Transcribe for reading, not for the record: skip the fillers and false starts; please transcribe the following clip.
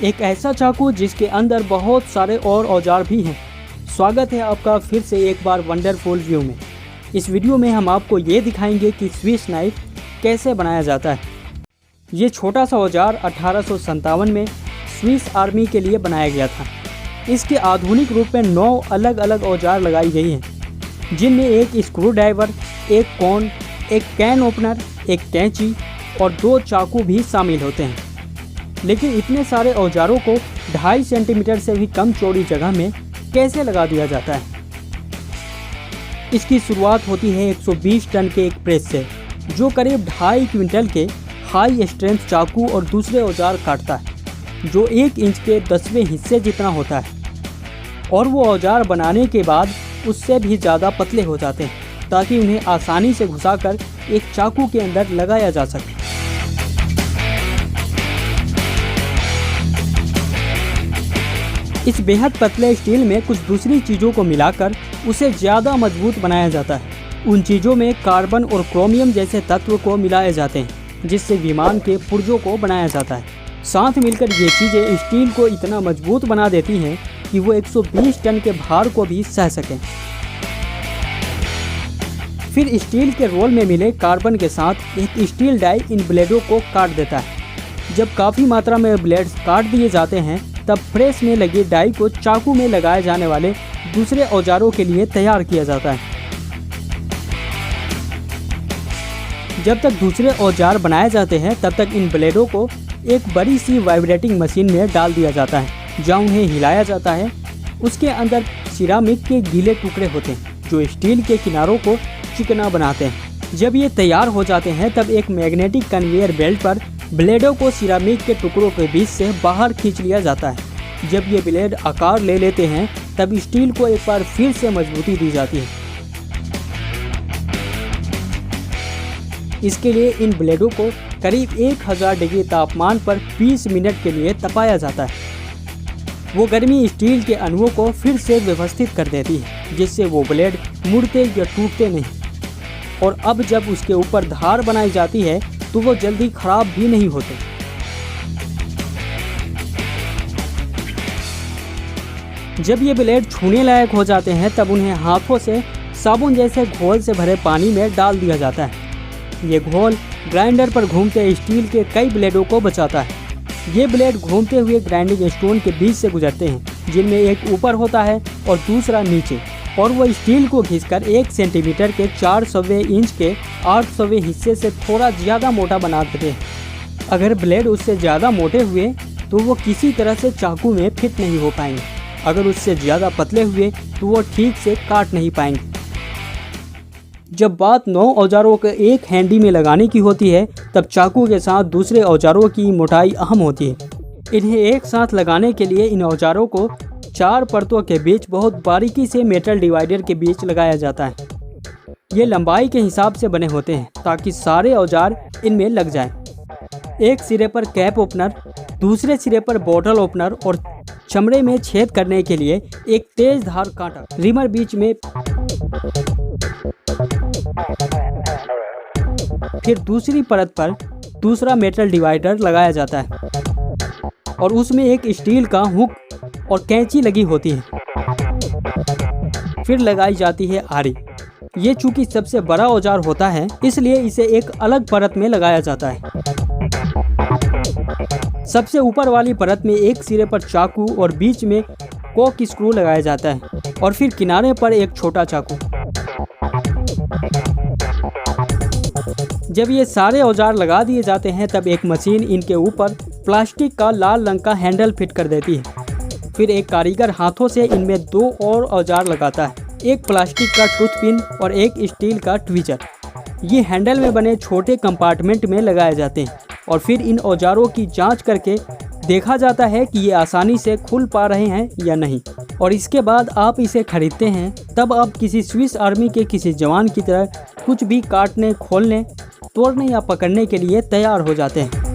एक ऐसा चाकू जिसके अंदर बहुत सारे और औजार भी हैं। स्वागत है आपका फिर से एक बार वंडरफुल व्यू में। इस वीडियो में हम आपको ये दिखाएंगे कि स्विस नाइफ कैसे बनाया जाता है। ये छोटा सा औजार 1857 में स्विस आर्मी के लिए बनाया गया था। इसके आधुनिक रूप में 9 अलग अलग औजार लगाई गई हैं, जिनमें एक स्क्रू ड्राइवर, एक कोन, एक कैन ओपनर, एक कैंची और 2 चाकू भी शामिल होते हैं। लेकिन इतने सारे औजारों को 2.5 सेंटीमीटर से भी कम चौड़ी जगह में कैसे लगा दिया जाता है। इसकी शुरुआत होती है 120 टन के एक प्रेस से, जो करीब 2.5 क्विंटल के हाई स्ट्रेंथ चाकू और दूसरे औजार काटता है, जो 1 इंच के 10वें हिस्से जितना होता है। और वो औजार बनाने के बाद उससे भी ज़्यादा पतले हो जाते हैं, ताकि उन्हें आसानी से घुसाकर एक चाकू के अंदर लगाया जा सके। इस बेहद पतले स्टील में कुछ दूसरी चीज़ों को मिलाकर उसे ज़्यादा मजबूत बनाया जाता है। उन चीज़ों में कार्बन और क्रोमियम जैसे तत्व को मिलाए जाते हैं, जिससे विमान के पुर्जों को बनाया जाता है। साथ मिलकर ये चीज़ें स्टील को इतना मजबूत बना देती हैं कि वो 120 टन के भार को भी सह सकें। फिर स्टील के रोल में मिले कार्बन के साथ एक स्टील डाई इन ब्लेडों को काट देता है। जब काफ़ी मात्रा में ब्लेड्स काट दिए जाते हैं, तब प्रेस में लगी डाई को चाकू में लगाए जाने वाले दूसरे औजारों के लिए तैयार किया जाता है। जब तक दूसरे औजार बनाए जाते हैं, तब तक इन ब्लेडों को एक बड़ी सी वाइब्रेटिंग मशीन में डाल दिया जाता है, जहाँ उन्हें हिलाया जाता है। उसके अंदर सिरामिक के गीले टुकड़े होते हैं, जो स्टील के किनारों को चिकना बनाते हैं। जब ये तैयार हो जाते हैं, तब एक मैग्नेटिक कन्वेयर बेल्ट पर ब्लेडों को सिरामिक के टुकड़ों के बीच से बाहर खींच लिया जाता है। जब ये ब्लेड आकार ले लेते हैं, तब स्टील को एक बार फिर से मजबूती दी जाती है। इसके लिए इन ब्लेडों को करीब 1000 डिग्री तापमान पर 20 मिनट के लिए तपाया जाता है। वो गर्मी स्टील के अणुओं को फिर से व्यवस्थित कर देती है, जिससे वो ब्लेड मुड़ते या टूटते नहीं। और अब जब उसके ऊपर धार बनाई जाती है, तो वो जल्दी खराब भी नहीं होते। जब ये ब्लेड छूने लायक हो जाते हैं, तब उन्हें हाथों से साबुन जैसे घोल से भरे पानी में डाल दिया जाता है। ये घोल ग्राइंडर पर घूमते स्टील के कई ब्लेडों को बचाता है। ये ब्लेड घूमते हुए ग्राइंडिंग स्टोन के बीच से गुजरते हैं, जिनमें एक ऊपर होता है और दूसरा नीचे, और वो स्टील को घिसकर 1 सेंटीमीटर के 400वें इंच के 800वें हिस्से से थोड़ा ज़्यादा मोटा बना देते हैं। अगर ब्लेड उससे ज़्यादा मोटे हुए तो वो किसी तरह से चाकू में फिट नहीं हो पाएंगे। अगर उससे ज़्यादा पतले हुए तो वो ठीक से काट नहीं पाएंगे। जब बात 9 औजारों के एक हैंडी में लगाने की होती है, तब चाकू के साथ दूसरे औजारों की मोटाई अहम होती है। इन्हें एक साथ लगाने के लिए इन औजारों को 4 परतों के बीच बहुत बारीकी से मेटल डिवाइडर के बीच लगाया जाता है। ये लंबाई के हिसाब से बने होते हैं, ताकि सारे औजार इनमें लग जाएं। एक सिरे पर कैप ओपनर, दूसरे सिरे पर बोतल ओपनर और चमड़े में छेद करने के लिए एक तेज धार कांटा, रिमर बीच में। फिर दूसरी परत पर दूसरा मेटल डिवाइडर लगाया जाता है और उसमें एक स्टील का हुक और कैंची लगी होती है। फिर लगाई जाती है आरी। ये चूंकि सबसे बड़ा औजार होता है, इसलिए इसे एक अलग परत में लगाया जाता है। सबसे ऊपर वाली परत में एक सिरे पर चाकू और बीच में कॉक स्क्रू लगाया जाता है, और फिर किनारे पर एक छोटा चाकू। जब ये सारे औजार लगा दिए जाते हैं, तब एक मशीन इनके ऊपर प्लास्टिक का लाल रंग का हैंडल फिट कर देती है। फिर एक कारीगर हाथों से इनमें 2 और औजार लगाता है, एक प्लास्टिक का टूथपिन और एक स्टील का ट्विजर। ये हैंडल में बने छोटे कंपार्टमेंट में लगाए जाते हैं, और फिर इन औजारों की जांच करके देखा जाता है कि ये आसानी से खुल पा रहे हैं या नहीं। और इसके बाद आप इसे खरीदते हैं, तब आप किसी स्विस आर्मी के किसी जवान की तरह कुछ भी काटने, खोलने, तोड़ने या पकड़ने के लिए तैयार हो जाते हैं।